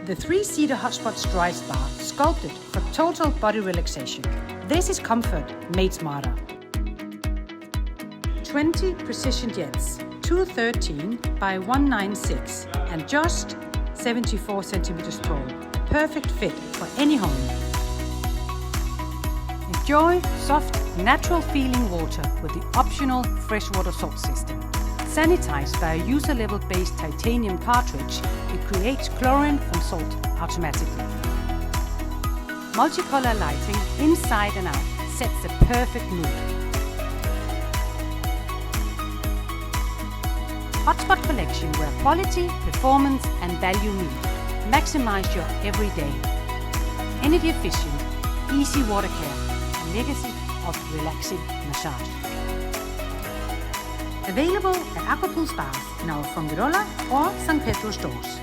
The 3-seater Hot Spot Dry Spa, sculpted for total body relaxation. This is comfort made smarter. 20 precision jets, 213 by 196 and just 74 centimeters tall. A perfect fit for any home. Enjoy soft, natural feeling water with the optional freshwater salt system. Sanitized by a user-level based titanium cartridge, it creates chlorine from salt automatically. Multicolor lighting inside and out sets the perfect mood. Hotspot collection where quality, performance and value meet. Maximize your everyday. Energy efficient, easy water care, a legacy of relaxing massage. Available at Aquapool Spas in our Fuengirola or San Pedro stores.